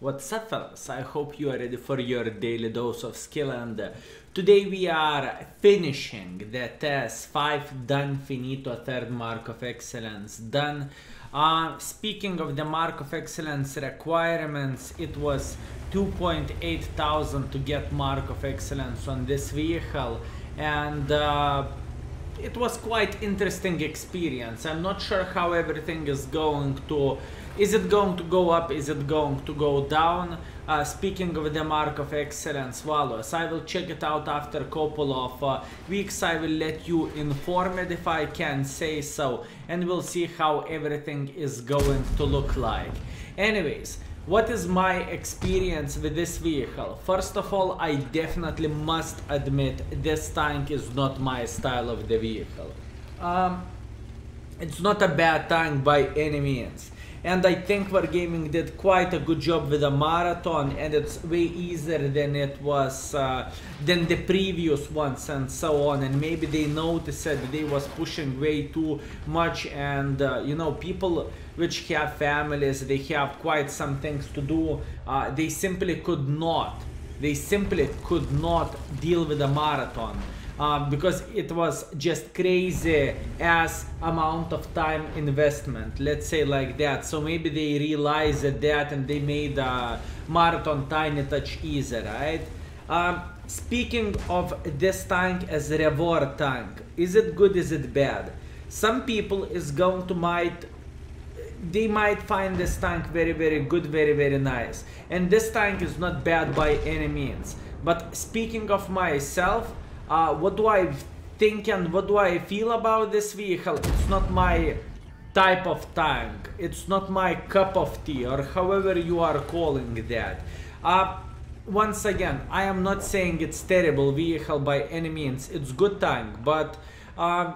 What's up, fellas? I hope you are ready for your daily dose of skill, and today we are finishing the TS-5 done finito, third mark of excellence done. Speaking of the mark of excellence requirements, it was 2.8 thousand to get mark of excellence on this vehicle, and it was quite interesting experience. I'm not sure how everything is going to... Is it going to go up? Is it going to go down? Speaking of the mark of excellence values, I will check it out after a couple of weeks. I will let you informed if I can say so, and we'll see how everything is going to look like. Anyways, what is my experience with this vehicle? First of all, I definitely must admit this tank is not my style of the vehicle. It's not a bad tank by any means. And I think Wargaming did quite a good job with the marathon, and it's way easier than it was than the previous ones and so on. And maybe they noticed that they was pushing way too much, and you know, people which have families, they have quite some things to do. They simply could not deal with the marathon. Because it was just crazy as amount of time investment, let's say like that. So maybe they realized that and they made a marathon tiny touch easier, right? Speaking of this tank as a reward tank, is it good, is it bad? Some people is going to they might find this tank very good, very nice, and this tank is not bad by any means. But speaking of myself, what do I think and what do I feel about this vehicle? It's not my type of tank. It's not my cup of tea, or however you are calling that. Once again, I am not saying it's terrible vehicle by any means. It's good tank, but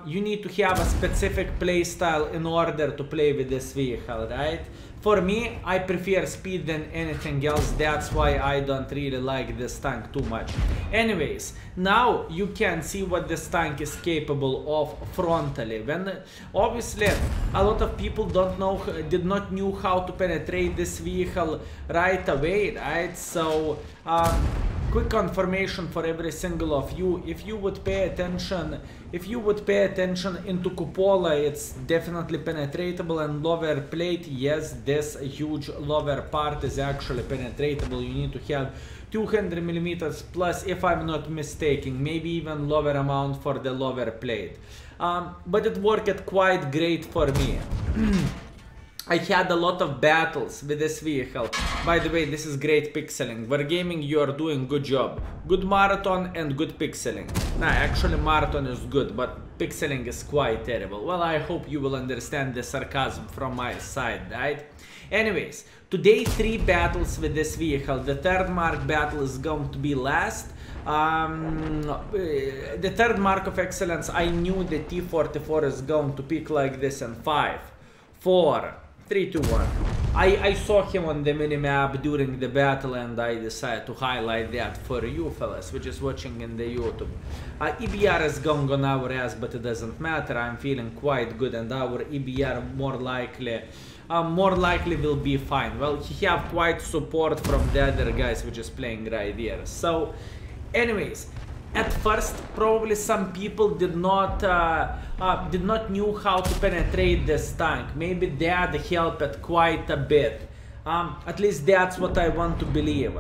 you need to have a specific play style in order to play with this vehicle, right? For me, I prefer speed than anything else. That's why I don't really like this tank too much. Anyways, now you can see what this tank is capable of frontally. When obviously a lot of people did not knew how to penetrate this vehicle right away, right? So quick confirmation for every single of you: if you would pay attention into cupola, it's definitely penetratable, and lower plate, yes, this huge lower part is actually penetratable. You need to have 200 millimeters plus, if I'm not mistaken, maybe even lower amount for the lower plate. But it worked quite great for me. I had a lot of battles with this vehicle. By the way, this is great pixeling. Wargaming, you are doing good job. Good marathon and good pixeling. Nah, actually marathon is good, but pixeling is quite terrible. Well, I hope you will understand the sarcasm from my side, right? Anyways, today 3 battles with this vehicle. The third mark battle is going to be last. The third mark of excellence, I knew the T-44 is going to pick like this in 5, 4, 3, 2, 1. I saw him on the minimap during the battle, and I decided to highlight that for you fellas, which is watching in the YouTube. EBR is going on our ass, but it doesn't matter. I'm feeling quite good, and our EBR more likely will be fine. Well, he have quite support from the other guys which is playing right here. So anyways, at first, probably some people did not knew how to penetrate this tank. Maybe that helped quite a bit. At least that's what I want to believe.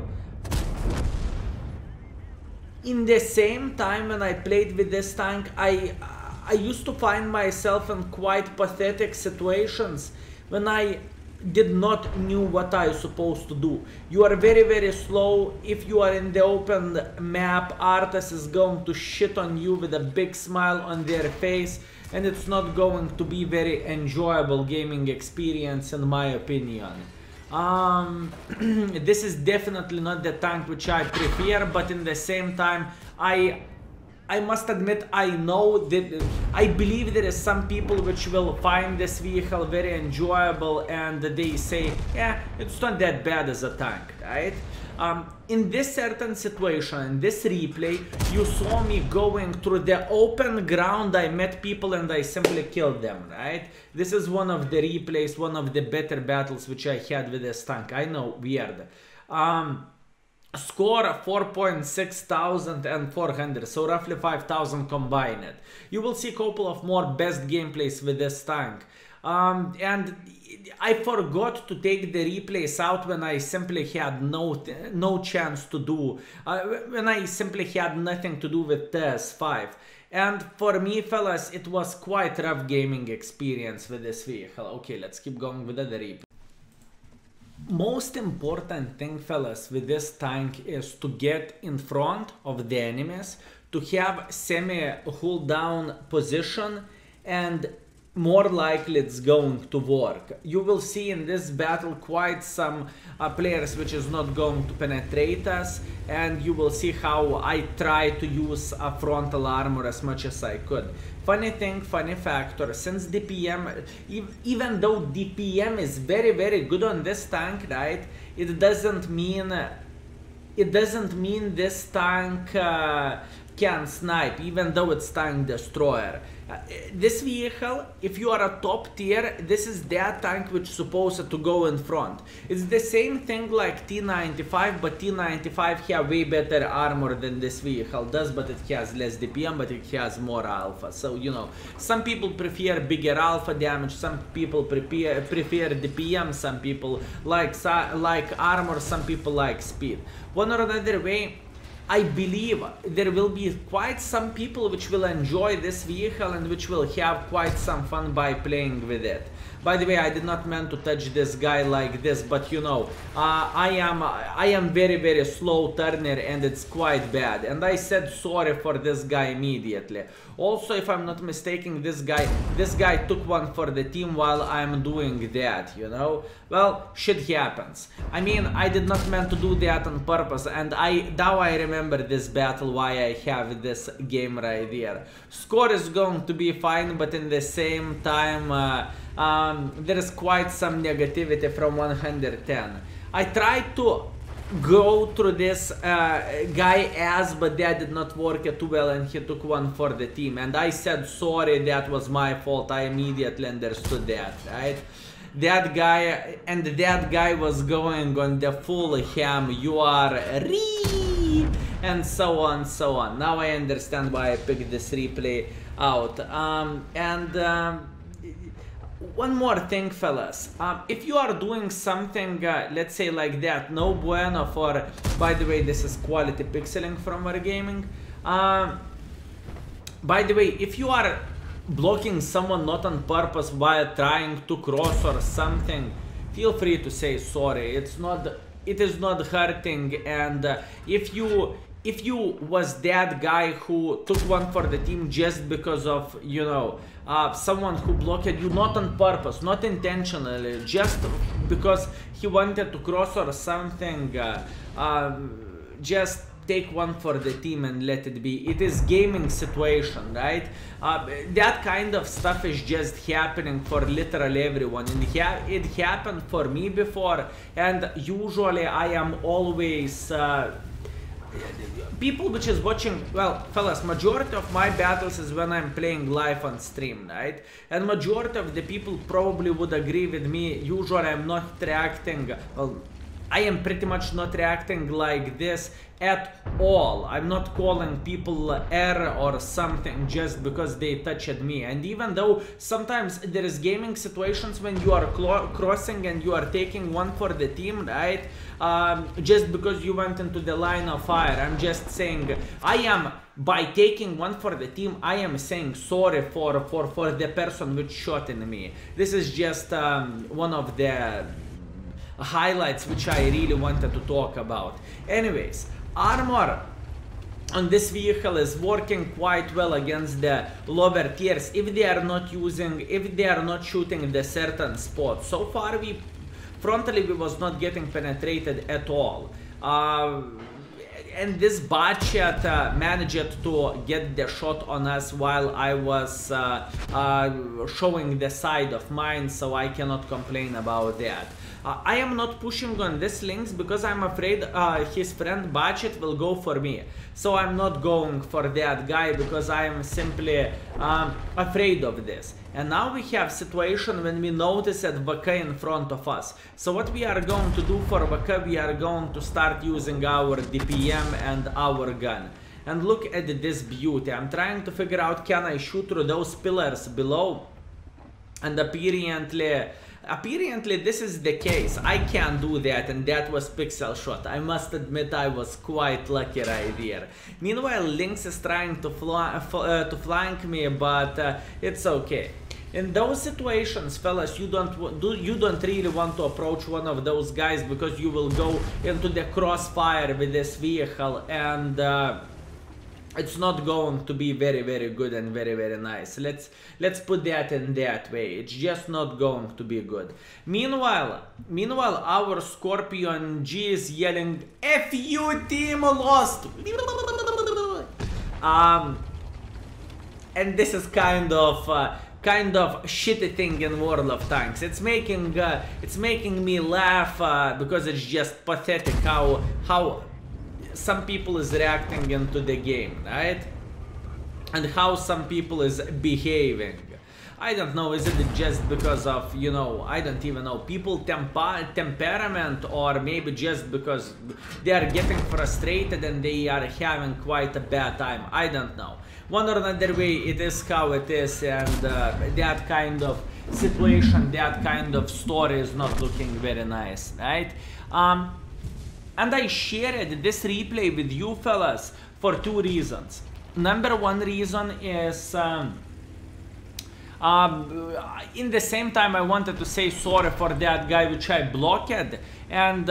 In the same time, when I played with this tank, I used to find myself in quite pathetic situations when I did not knew what I was supposed to do. You are very slow. If you are in the open map, Arthas is going to shit on you with a big smile on their face, and it's not going to be very enjoyable gaming experience in my opinion. This is definitely not the tank which I prefer, but in the same time, I must admit, I know that I believe there is some people which will find this vehicle very enjoyable and they say, yeah, it's not that bad as a tank, right? In this certain situation, in this replay, you saw me going through the open ground. I met people and I simply killed them, right? This is one of the replays, one of the better battles which I had with this tank. I know, weird. Score 4,600 so roughly 5,000 combined. You will see a couple of more best gameplays with this tank. And I forgot to take the replays out when I simply had no chance to do, when I simply had nothing to do with TS-5. And for me, fellas, it was quite rough gaming experience with this vehicle. Okay, let's keep going with the replay. Most important thing, fellas, with this tank is to get in front of the enemies, to have semi-hold down position, and more likely it's going to work. You will see in this battle quite some players which is not going to penetrate us, and you will see how I try to use a frontal armor as much as I could. Funny thing, funny factor, since DPM, even though DPM is very good on this tank, right, it doesn't mean this tank can snipe, even though it's tank destroyer. This vehicle, if you are a top tier, this is that tank which is supposed to go in front. It's the same thing like T-95, but T-95 have way better armor than this vehicle does, but it has less DPM, but it has more alpha. So, you know, some people prefer bigger alpha damage, some people prefer DPM, some people like armor, some people like speed. One or another way, I believe there will be quite some people which will enjoy this vehicle and which will have quite some fun by playing with it. By the way, I did not mean to touch this guy like this, but you know, I am very slow turner and it's quite bad. And I said sorry for this guy immediately. Also, if I'm not mistaken, this guy took one for the team while I'm doing that, you know? Well, shit happens. I mean, I did not mean to do that on purpose, and now I remember this battle, why I have this game right here. Score is going to be fine, but in the same time, there is quite some negativity from 110. I tried to go through this guy but that did not work too well, and he took one for the team, and I said sorry, that was my fault. I immediately understood that, right? That guy was going on the full ham, you are and so on, so on. Now I understand why I picked this replay out. One more thing, fellas, if you are doing something, let's say like that, no bueno for, by the way, this is quality pixeling from Wargaming. By the way, if you are blocking someone not on purpose while trying to cross or something, feel free to say sorry. It is not hurting, and if you was that guy who took one for the team just because of, you know, someone who blocked you not on purpose, not intentionally, just because he wanted to cross or something, just take one for the team and let it be. It is gaming situation, right? That kind of stuff is just happening for literally everyone, and it happened for me before, and usually I am always people which is watching, well, fellas, majority of my battles is when I'm playing live on stream, right? And majority of the people probably would agree with me. Usually I'm not reacting, well, I am pretty much not reacting like this at all. I'm not calling people error or something just because they touched me. And even though sometimes there is gaming situations when you are crossing and you are taking one for the team, right? Just because you went into the line of fire, I'm just saying, by taking one for the team, I am saying sorry for the person which shot in me. This is just one of the highlights which I really wanted to talk about. Anyways, armor on this vehicle is working quite well against the lower tiers if they are not shooting the certain spot. So far frontally we was not getting penetrated at all. and this bot chat managed to get the shot on us while I was showing the side of mine, so I cannot complain about that. I am not pushing on these links because I'm afraid his friend Budget will go for me. So I'm not going for that guy because I am simply afraid of this. And now we have situation when we notice that VK in front of us. So what we are going to do for VK, we are going to start using our DPM and our gun. And look at this beauty. I'm trying to figure out, can I shoot through those pillars below? And apparently this is the case. I can't do that, and that was pixel shot. I must admit I was quite lucky right there. Meanwhile, Lynx is trying to flank me, but it's okay. In those situations, fellas, you don't really want to approach one of those guys because you will go into the crossfire with this vehicle, and it's not going to be very good and very nice. Let's put that in that way. It's just not going to be good. Meanwhile our Scorpion G is yelling, "F you, team lost!" And this is kind of shitty thing in World of Tanks. It's making me laugh because it's just pathetic how some people is reacting into the game, right? And how some people is behaving. I don't know, is it just because of, you know, I don't even know, people temperament, or maybe just because they are getting frustrated and they are having quite a bad time. I don't know. One or another way, it is how it is, and that kind of situation, that kind of story is not looking very nice, right? And I shared this replay with you fellas for two reasons. Number one reason is in the same time I wanted to say sorry for that guy which I blocked, and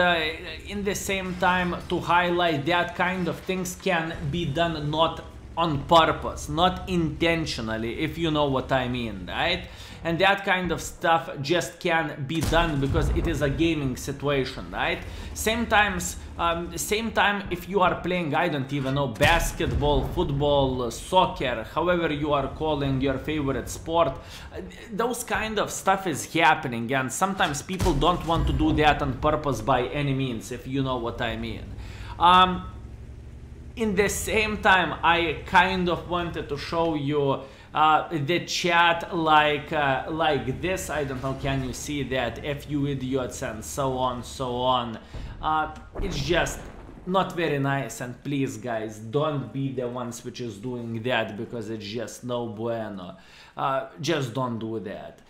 in the same time to highlight that kind of things can be done not on purpose, not intentionally, if you know what I mean, right? And that kind of stuff just can be done because it is a gaming situation, right? Same time if you are playing, I don't even know, basketball, football, soccer, however you are calling your favorite sport, those kind of stuff is happening, and sometimes people don't want to do that on purpose by any means, if you know what I mean. In the same time, I kind of wanted to show you the chat like this. I don't know, can you see that? F you idiots, and so on, so on. It's just not very nice, and please guys, don't be the ones which is doing that because it's just no bueno. Just don't do that.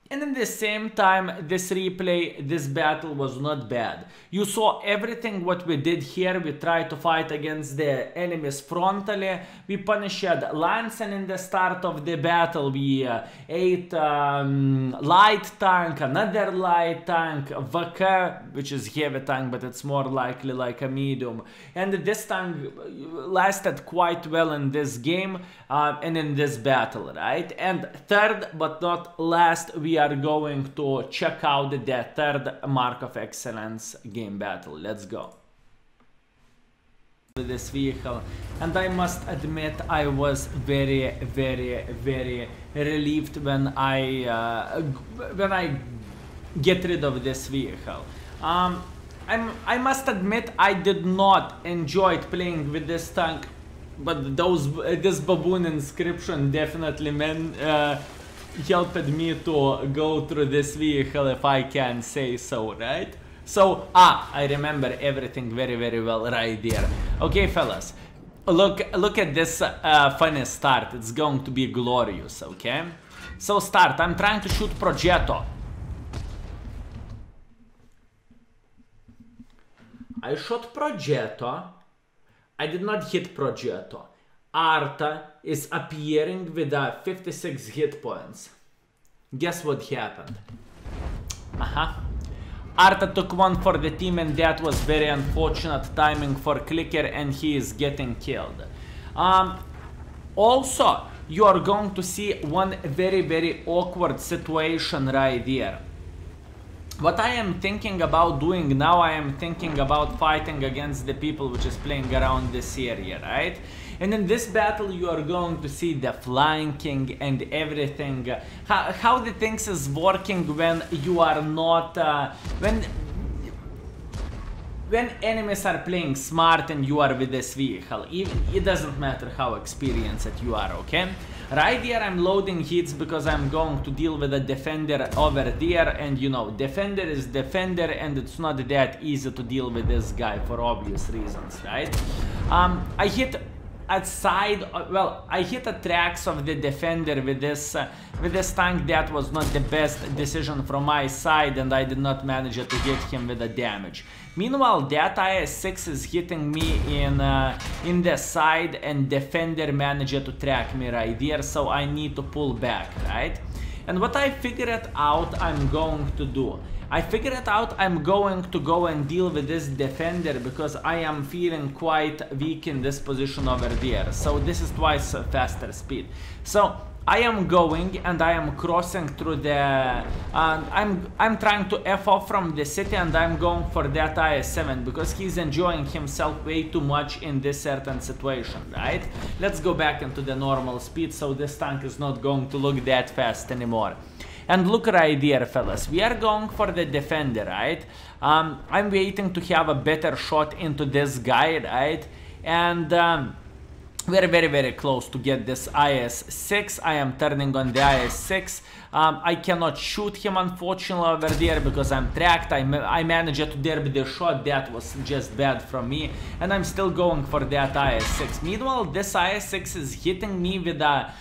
And in the same time, this replay, this battle was not bad. You saw everything what we did here. We tried to fight against the enemies frontally. We punished Lansen in the start of the battle. We ate light tank, another light tank, VK, which is heavy tank, but it's more likely like a medium. And this tank lasted quite well in this game and in this battle, right? And third but not last, we are going to check out the third Mark of Excellence game battle. Let's go. With this vehicle, and I must admit I was very relieved when I get rid of this vehicle. I must admit I did not enjoy playing with this tank, but this baboon inscription definitely helped me to go through this vehicle, if I can say so, right? So, I remember everything very well right there. Okay, fellas, look at this funny start. It's going to be glorious, okay? So start, I'm trying to shoot Progetto. I shot Progetto. I did not hit Progetto. Arta is appearing with 56 hit points. Guess what happened? Arta took one for the team, and that was very unfortunate timing for Clicker, and he is getting killed. Also, you are going to see one very awkward situation right there. what I am thinking about doing now, I am thinking about fighting against the people which is playing around this area, right? And in this battle you are going to see the flanking and everything, how the things is working when you are not, when enemies are playing smart and you are with this vehicle. It doesn't matter how experienced you are, okay? Right here I'm loading hits because I'm going to deal with a defender over there, and you know, defender is defender and it's not that easy to deal with this guy for obvious reasons, right? I hit at side, well, I hit the tracks of the defender with this tank. That was not the best decision from my side, and I did not manage to hit him with the damage. Meanwhile, that IS-6 is hitting me in the side, and defender managed to track me right there, so I need to pull back, right? And what I figured out I'm going to do, I'm going to go and deal with this defender because I am feeling quite weak in this position over there. So this is twice faster speed. So I am going and I am crossing through the... I'm trying to F off from the city, and I'm going for that IS-7 because he's enjoying himself way too much in this certain situation, right? Let's go back into the normal speed so this tank is not going to look that fast anymore. And look right there, fellas, we are going for the defender, right? I'm waiting to have a better shot into this guy, right? And we're very, very close to get this IS-6. I am turning on the IS-6. I cannot shoot him, unfortunately, over there because I'm tracked. I managed to derby the shot. That was just bad from me. And I'm still going for that IS-6. Meanwhile, this IS-6 is hitting me with a...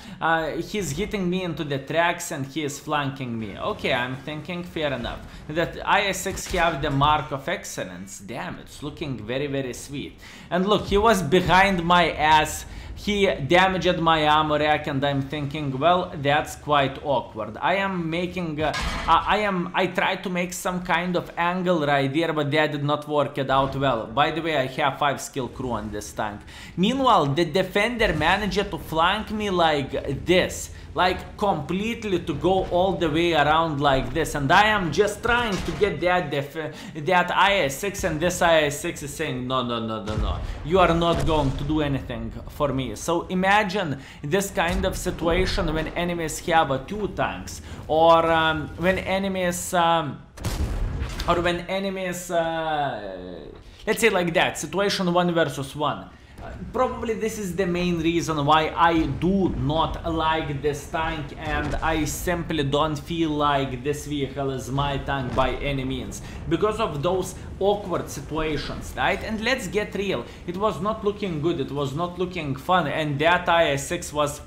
he's hitting me into the tracks and he is flanking me. Okay, I'm thinking, fair enough. That IS-6 have the mark of excellence. Damn, it's looking very, very sweet. And look, he was behind my ass. He damaged my ammo rack, and I'm thinking, well, that's quite awkward. I am making, I tried to make some kind of angle right there, but that did not work it out well. By the way, I have 5 skill crew on this tank. Meanwhile, the defender managed to flank me like this. Like completely to go all the way around like this, and I am just trying to get that IS-6, and this IS-6 is saying no, you are not going to do anything for me. So imagine this kind of situation when enemies have 2 tanks, or when enemies let's say like that, situation 1 versus 1. Probably this is the main reason why I do not like this tank, and I simply don't feel like this vehicle is my tank by any means, because of those awkward situations, right? And let's get real, it was not looking good, it was not looking fun, and that IS-6 was...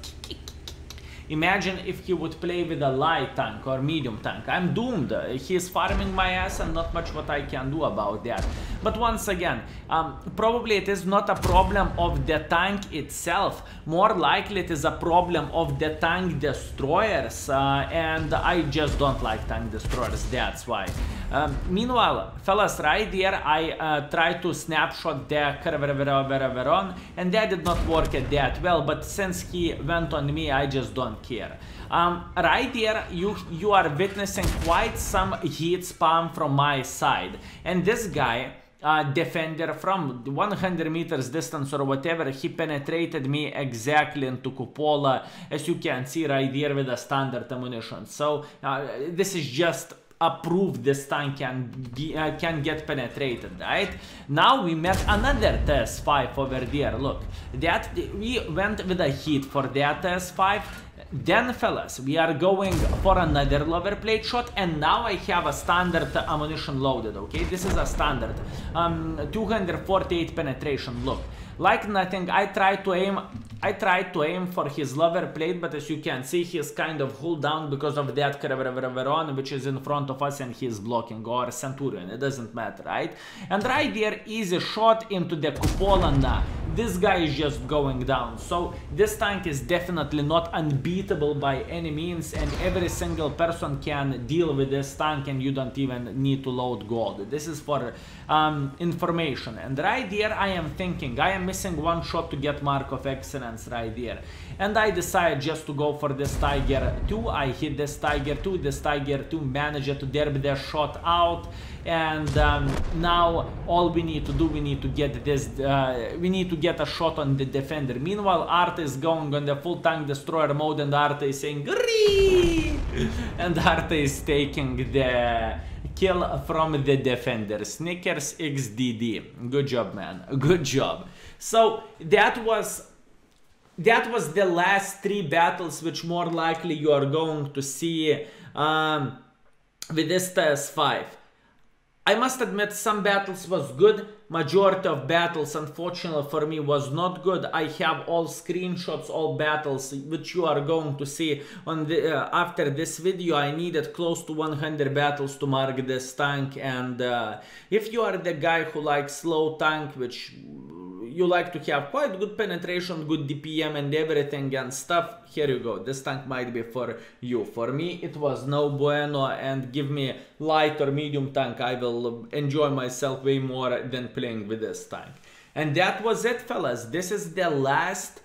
Imagine if he would play with a light tank or medium tank. I'm doomed. He is farming my ass, and not much what I can do about that. But once again, probably it is not a problem of the tank itself. More likely it is a problem of the tank destroyers. And I just don't like tank destroyers, that's why. Meanwhile, fellas, right there, I tried to snapshot the Veron, and that did not work that well. But since he went on me, I just don't care. Right here you are witnessing quite some heat spam from my side, and this guy, defender, from 100 meters distance or whatever, he penetrated me exactly into cupola, as you can see right here, with a standard ammunition. So this is just a proof this tank can get penetrated, right? Now we met another TS-5 over there. Look, that we went with a hit for that TS-5. Then, fellas, we are going for another lower plate shot, and now I have a standard ammunition loaded, okay? This is a standard 248 penetration. Look, like nothing, I tried to aim for his lower plate, but as you can see, he is kind of hulled down because of that Veron, which is in front of us, and he is blocking, or Centurion, it doesn't matter, right? And right there, easy shot into the cupola now. this guy is just going down. So this tank is definitely not unbeatable by any means, and every single person can deal with this tank, and you don't even need to load gold. This is for information. And right here I am thinking I am missing one shot to get Mark of Excellence right here, and I decide just to go for this Tiger 2. I hit this Tiger 2, this Tiger 2 managed to derby their shot out, and now all we need to do, we need to get this, we need to get a shot on the defender. Meanwhile, Arte is going on the full tank destroyer mode, and Arte is saying "Grrree!" and Arte is taking the kill from the defender. Snickers XDD. Good job, man. Good job. So that was the last 3 battles, which more likely you are going to see with this TS-5. I must admit some battles was good, majority of battles unfortunately for me was not good. I have all screenshots, all battles which you are going to see on the after this video. I needed close to 100 battles to mark this tank, and if you are the guy who likes slow tank, which you like to have quite good penetration, good DPM and everything and stuff, here you go. This tank might be for you. For me, it was no bueno, and give me light or medium tank. I will enjoy myself way more than playing with this tank. And that was it, fellas. This is the last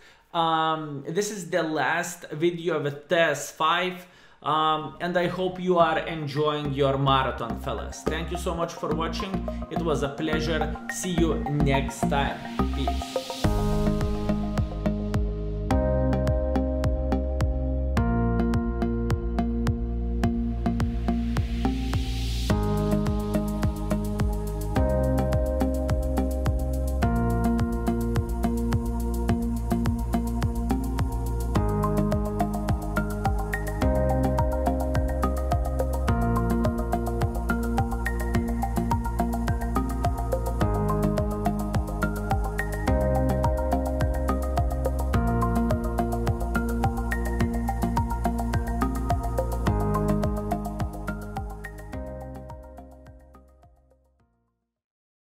video with TS-5. And I hope you are enjoying your marathon, fellas. Thank you so much for watching. It was a pleasure. See you next time. Peace.